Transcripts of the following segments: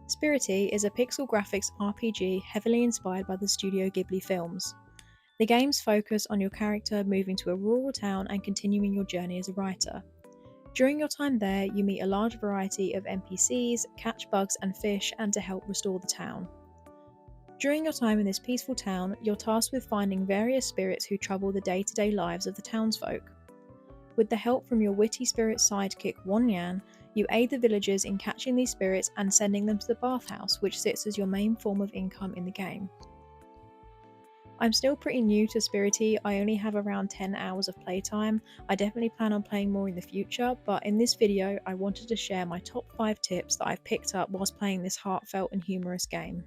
Spirittea is a pixel graphics RPG heavily inspired by the Studio Ghibli films. The games focus on your character moving to a rural town and continuing your journey as a writer. During your time there, you meet a large variety of NPCs, catch bugs and fish, and to help restore the town. During your time in this peaceful town, you're tasked with finding various spirits who trouble the day-to-day lives of the townsfolk. With the help from your witty spirit sidekick Wanyan, you aid the villagers in catching these spirits and sending them to the bathhouse, which sits as your main form of income in the game. I'm still pretty new to Spirittea, I only have around 10 hours of playtime. I definitely plan on playing more in the future, but in this video I wanted to share my top 5 tips that I've picked up whilst playing this heartfelt and humorous game.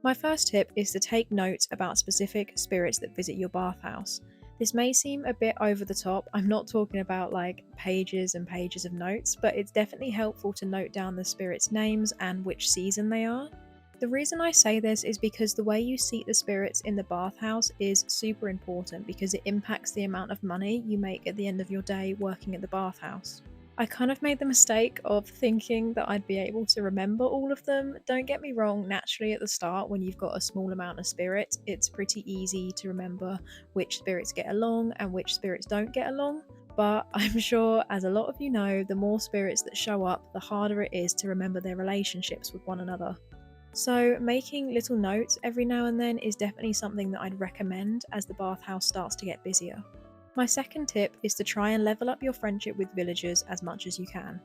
My first tip is to take notes about specific spirits that visit your bathhouse. This may seem a bit over the top, I'm not talking about like pages and pages of notes, but it's definitely helpful to note down the spirits' names and which season they are. The reason I say this is because the way you seat the spirits in the bathhouse is super important because it impacts the amount of money you make at the end of your day working at the bathhouse. I kind of made the mistake of thinking that I'd be able to remember all of them. Don't get me wrong, naturally at the start when you've got a small amount of spirits, it's pretty easy to remember which spirits get along and which spirits don't get along. But I'm sure, as a lot of you know, the more spirits that show up, the harder it is to remember their relationships with one another. So making little notes every now and then is definitely something that I'd recommend as the bathhouse starts to get busier. My second tip is to try and level up your friendship with villagers as much as you can.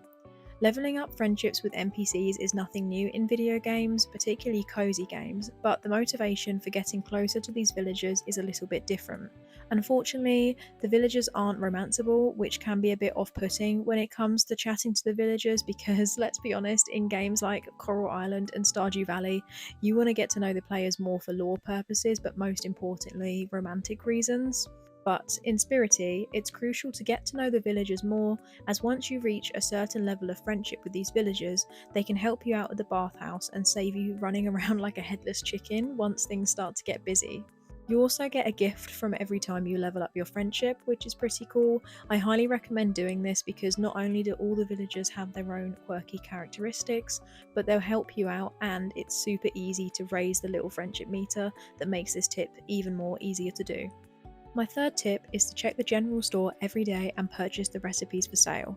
Leveling up friendships with NPCs is nothing new in video games, particularly cozy games, but the motivation for getting closer to these villagers is a little bit different. Unfortunately, the villagers aren't romanceable, which can be a bit off-putting when it comes to chatting to the villagers because, let's be honest, in games like Coral Island and Stardew Valley, you want to get to know the players more for lore purposes, but most importantly, romantic reasons. But in Spirittea, it's crucial to get to know the villagers more, as once you reach a certain level of friendship with these villagers, they can help you out at the bathhouse and save you running around like a headless chicken once things start to get busy. You also get a gift from every time you level up your friendship, which is pretty cool. I highly recommend doing this because not only do all the villagers have their own quirky characteristics, but they'll help you out and it's super easy to raise the little friendship meter that makes this tip even more easier to do. My third tip is to check the general store every day and purchase the recipes for sale.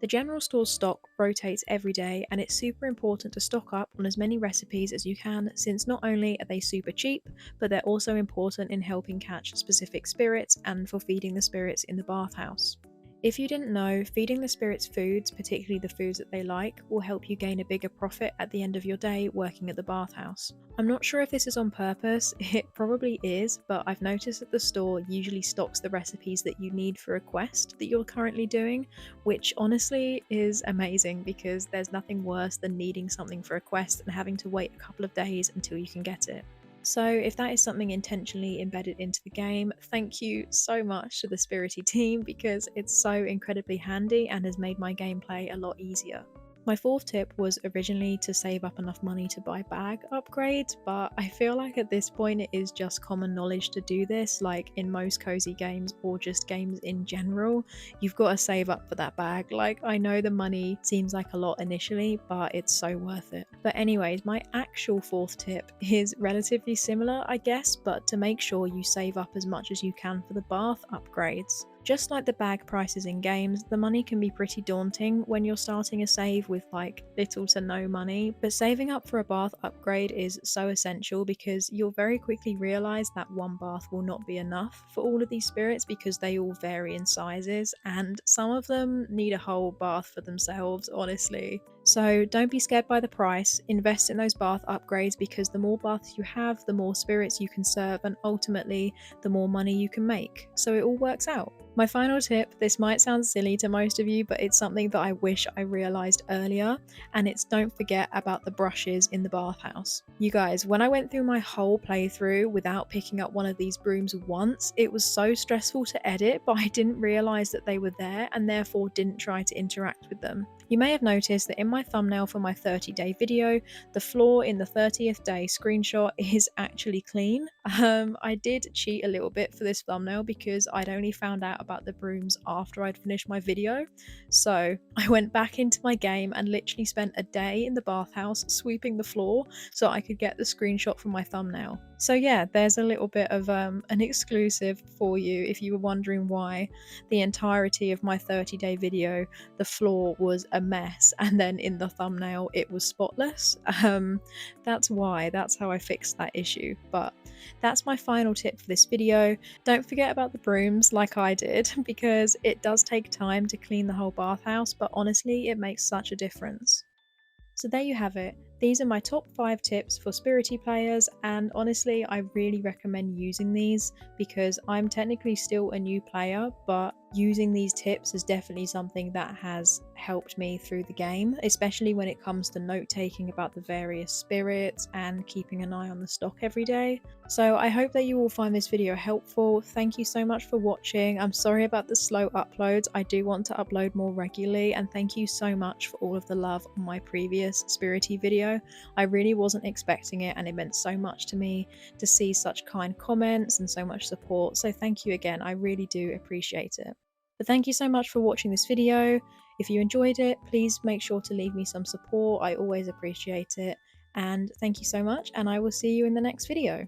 The general store's stock rotates every day and it's super important to stock up on as many recipes as you can, since not only are they super cheap, but they're also important in helping catch specific spirits and for feeding the spirits in the bathhouse. If you didn't know, feeding the spirits foods, particularly the foods that they like, will help you gain a bigger profit at the end of your day working at the bathhouse. I'm not sure if this is on purpose, it probably is, but I've noticed that the store usually stocks the recipes that you need for a quest that you're currently doing, which honestly is amazing because there's nothing worse than needing something for a quest and having to wait a couple of days until you can get it. So if that is something intentionally embedded into the game, thank you so much to the Spirittea team because it's so incredibly handy and has made my gameplay a lot easier. My fourth tip was originally to save up enough money to buy bag upgrades, but I feel like at this point it is just common knowledge to do this, like in most cozy games or just games in general, you've got to save up for that bag. Like, I know the money seems like a lot initially, but it's so worth it. But anyways, my actual fourth tip is relatively similar, I guess, but to make sure you save up as much as you can for the bath upgrades. Just like the bag prices in games, the money can be pretty daunting when you're starting a save with like little to no money, but saving up for a bath upgrade is so essential because you'll very quickly realise that one bath will not be enough for all of these spirits because they all vary in sizes and some of them need a whole bath for themselves, honestly. So don't be scared by the price, invest in those bath upgrades because the more baths you have, the more spirits you can serve and ultimately the more money you can make. So it all works out. My final tip, this might sound silly to most of you, but it's something that I wish I realised earlier, and it's don't forget about the brushes in the bathhouse. You guys, when I went through my whole playthrough without picking up one of these brooms once, it was so stressful to edit, but I didn't realise that they were there and therefore didn't try to interact with them. You may have noticed that in my my thumbnail for my 30-day video, the floor in the 30th day screenshot is actually clean. I did cheat a little bit for this thumbnail because I'd only found out about the brooms after I'd finished my video. So I went back into my game and literally spent a day in the bathhouse sweeping the floor so I could get the screenshot from my thumbnail. So yeah, there's a little bit of an exclusive for you if you were wondering why the entirety of my 30-day video, the floor was a mess, and then in the thumbnail it was spotless. That's why, that's how I fixed that issue. But that's my final tip for this video. Don't forget about the brooms like I did, because it does take time to clean the whole bathhouse, but honestly, it makes such a difference. So there you have it. These are my top 5 tips for Spirittea players, and honestly I really recommend using these because I'm technically still a new player, but using these tips is definitely something that has helped me through the game, especially when it comes to note taking about the various spirits and keeping an eye on the stock every day. So I hope that you all find this video helpful. Thank you so much for watching. I'm sorry about the slow uploads. I do want to upload more regularly, and thank you so much for all of the love on my previous Spirittea video. I really wasn't expecting it, and it meant so much to me to see such kind comments and so much support. So thank you again. I really do appreciate it. But thank you so much for watching this video. If you enjoyed it, please make sure to leave me some support. I always appreciate it. And thank you so much, and I will see you in the next video.